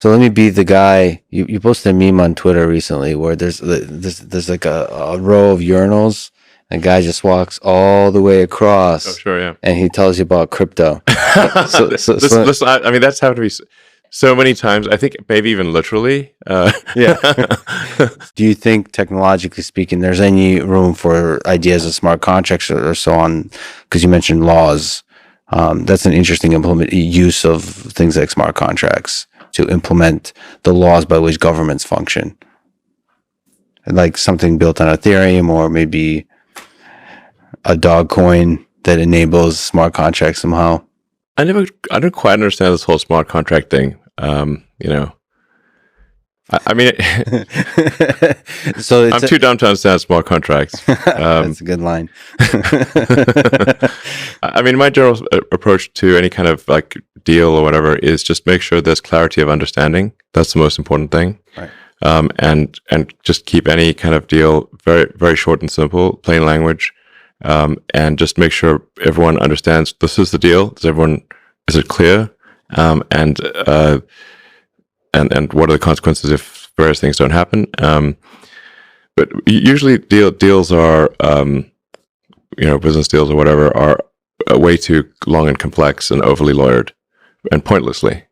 So let me be the guy. You posted a meme on Twitter recently where there's like a row of urinals. And a guy just walks all the way across. Oh, sure, yeah. And he tells you about crypto. Listen, I mean, that's how to be so many times. I think maybe even literally. Yeah. Do you think, technologically speaking, there's any room for ideas of smart contracts or so on? Because you mentioned laws. That's an interesting use of things like smart contracts to implement the laws by which governments function. Like something built on Ethereum, or maybe a dog coin that enables smart contracts somehow. I don't quite understand this whole smart contract thing. You know, I mean, so I'm too dumb to understand smart contracts. That's a good line. I mean, my general approach to any kind of like deal or whatever is just make sure there's clarity of understanding. That's the most important thing. Right. And just keep any kind of deal very, very short and simple, plain language. And just make sure everyone understands this is the deal. Is it clear? And what are the consequences if various things don't happen? But usually deals are, business deals or whatever are way too long and complex and overly lawyered and pointlessly.